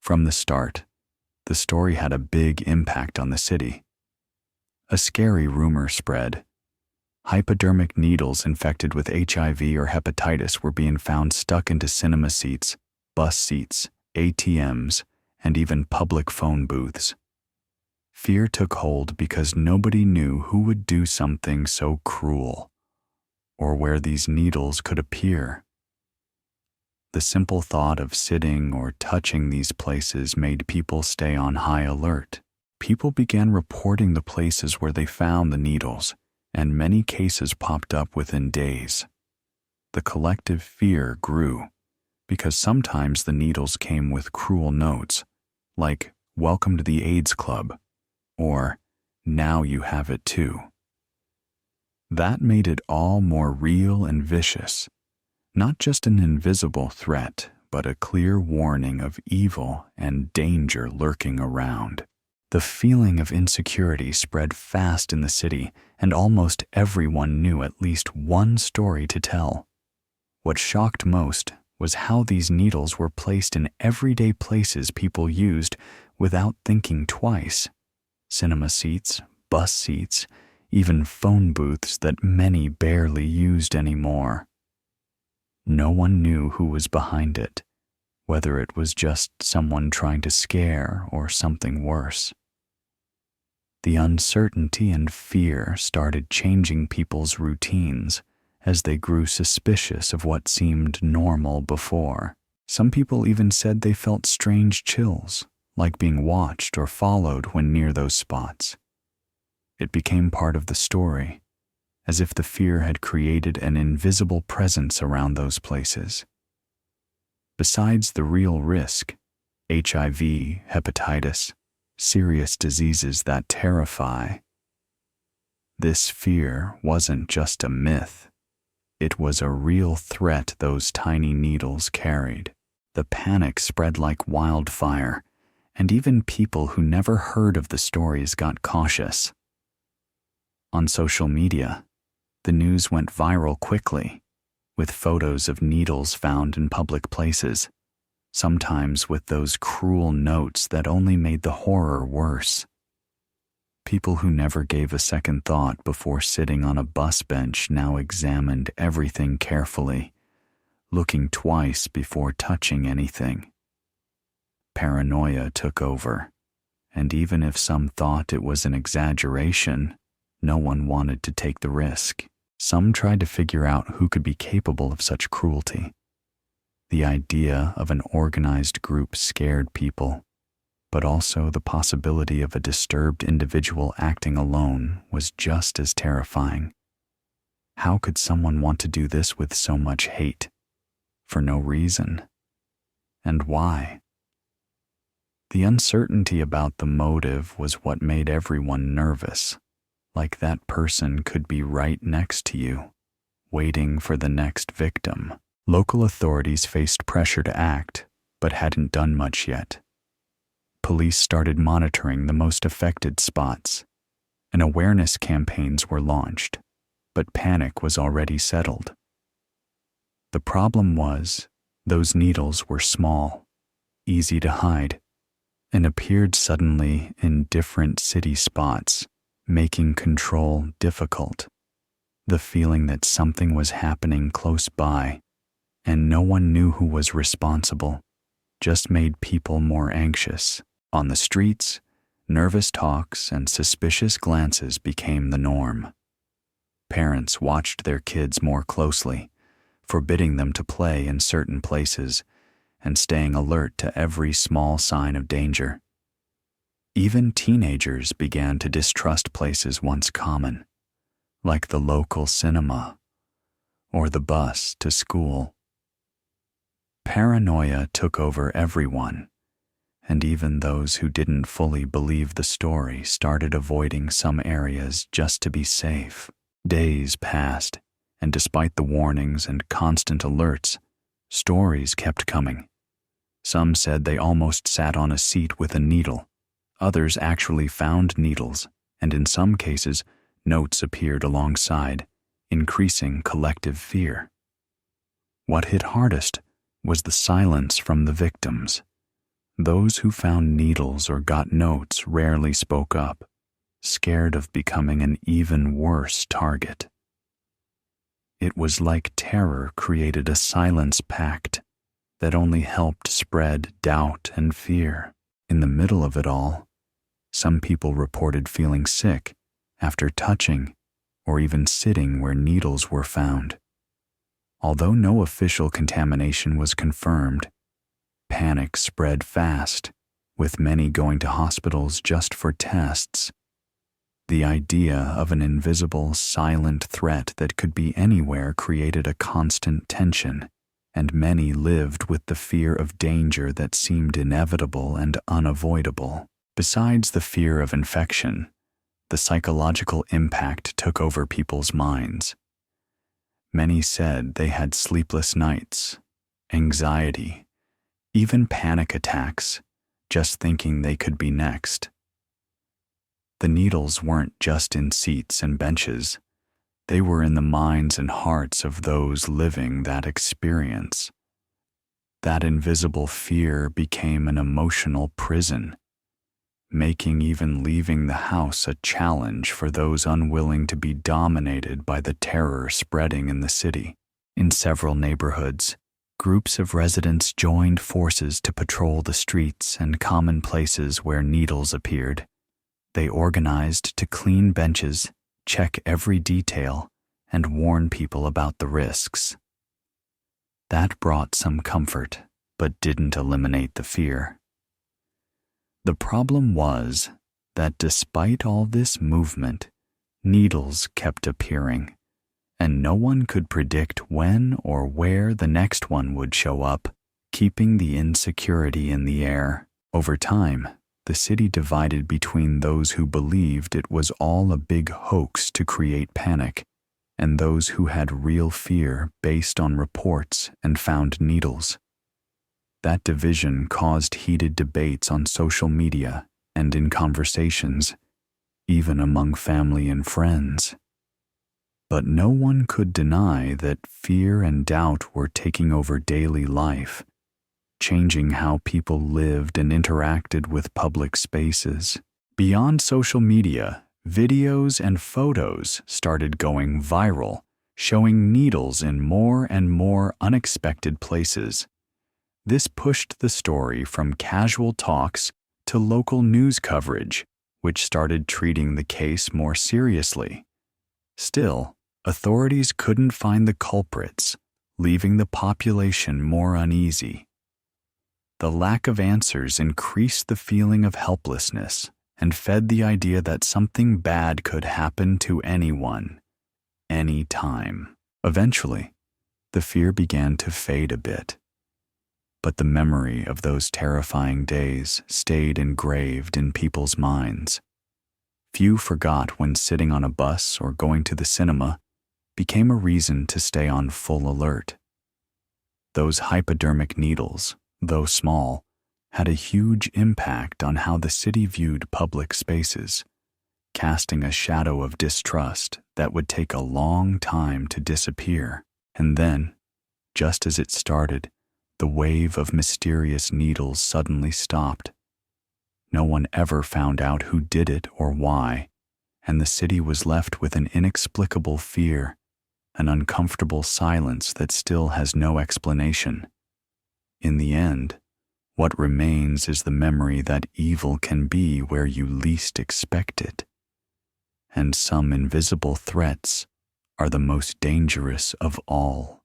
From the start, the story had a big impact on the city. A scary rumor spread. Hypodermic needles infected with HIV or hepatitis were being found stuck into cinema seats, bus seats, ATMs, and even public phone booths. Fear took hold because nobody knew who would do something so cruel, or where these needles could appear. The simple thought of sitting or touching these places made people stay on high alert. People began reporting the places where they found the needles, and many cases popped up within days. The collective fear grew, because sometimes the needles came with cruel notes, like, "Welcome to the AIDS Club," or, "Now you have it too." That made it all more real and vicious, not just an invisible threat, but a clear warning of evil and danger lurking around. The feeling of insecurity spread fast in the city, and almost everyone knew at least one story to tell. What shocked most was how these needles were placed in everyday places people used without thinking twice. Cinema seats, bus seats, even phone booths that many barely used anymore. No one knew who was behind it, whether it was just someone trying to scare or something worse. The uncertainty and fear started changing people's routines as they grew suspicious of what seemed normal before. Some people even said they felt strange chills, like being watched or followed when near those spots. It became part of the story, as if the fear had created an invisible presence around those places. Besides the real risk, HIV, hepatitis, serious diseases that terrify, this fear wasn't just a myth. It was a real threat those tiny needles carried. The panic spread like wildfire, and even people who never heard of the stories got cautious. On social media, the news went viral quickly, with photos of needles found in public places, sometimes with those cruel notes that only made the horror worse. People who never gave a second thought before sitting on a bus bench now examined everything carefully, looking twice before touching anything. Paranoia took over, and even if some thought it was an exaggeration, no one wanted to take the risk. Some tried to figure out who could be capable of such cruelty. The idea of an organized group scared people, but also the possibility of a disturbed individual acting alone was just as terrifying. How could someone want to do this with so much hate? For no reason. And why? The uncertainty about the motive was what made everyone nervous, like that person could be right next to you, waiting for the next victim. Local authorities faced pressure to act, but hadn't done much yet. Police started monitoring the most affected spots, and awareness campaigns were launched, but panic was already settled. The problem was, those needles were small, easy to hide, and appeared suddenly in different city spots, making control difficult. The feeling that something was happening close by, and no one knew who was responsible, just made people more anxious. On the streets, nervous talks and suspicious glances became the norm. Parents watched their kids more closely, forbidding them to play in certain places and staying alert to every small sign of danger. Even teenagers began to distrust places once common, like the local cinema or the bus to school. Paranoia took over everyone, and even those who didn't fully believe the story started avoiding some areas just to be safe. Days passed, and despite the warnings and constant alerts, stories kept coming. Some said they almost sat on a seat with a needle. Others actually found needles, and in some cases, notes appeared alongside, increasing collective fear. What hit hardest was the silence from the victims. Those who found needles or got notes rarely spoke up, scared of becoming an even worse target. It was like terror created a silence pact that only helped spread doubt and fear. In the middle of it all, some people reported feeling sick after touching or even sitting where needles were found. Although no official contamination was confirmed, panic spread fast, with many going to hospitals just for tests. The idea of an invisible, silent threat that could be anywhere created a constant tension, and many lived with the fear of danger that seemed inevitable and unavoidable. Besides the fear of infection, the psychological impact took over people's minds. Many said they had sleepless nights, anxiety, even panic attacks, just thinking they could be next. The needles weren't just in seats and benches. They were in the minds and hearts of those living that experience. That invisible fear became an emotional prison, making even leaving the house a challenge for those unwilling to be dominated by the terror spreading in the city. In several neighborhoods, groups of residents joined forces to patrol the streets and common places where needles appeared. They organized to clean benches, check every detail, and warn people about the risks. That brought some comfort, but didn't eliminate the fear. The problem was that despite all this movement, needles kept appearing, and no one could predict when or where the next one would show up, keeping the insecurity in the air. Over time, the city divided between those who believed it was all a big hoax to create panic, and those who had real fear based on reports and found needles. That division caused heated debates on social media and in conversations, even among family and friends. But no one could deny that fear and doubt were taking over daily life, changing how people lived and interacted with public spaces. Beyond social media, videos and photos started going viral, showing needles in more and more unexpected places. This pushed the story from casual talks to local news coverage, which started treating the case more seriously. Still, authorities couldn't find the culprits, leaving the population more uneasy. The lack of answers increased the feeling of helplessness and fed the idea that something bad could happen to anyone, anytime. Eventually, the fear began to fade a bit. But the memory of those terrifying days stayed engraved in people's minds. Few forgot when sitting on a bus or going to the cinema became a reason to stay on full alert. Those hypodermic needles, though small, had a huge impact on how the city viewed public spaces, casting a shadow of distrust that would take a long time to disappear. And then, just as it started, the wave of mysterious needles suddenly stopped. No one ever found out who did it or why, and the city was left with an inexplicable fear, an uncomfortable silence that still has no explanation. In the end, what remains is the memory that evil can be where you least expect it. And some invisible threats are the most dangerous of all.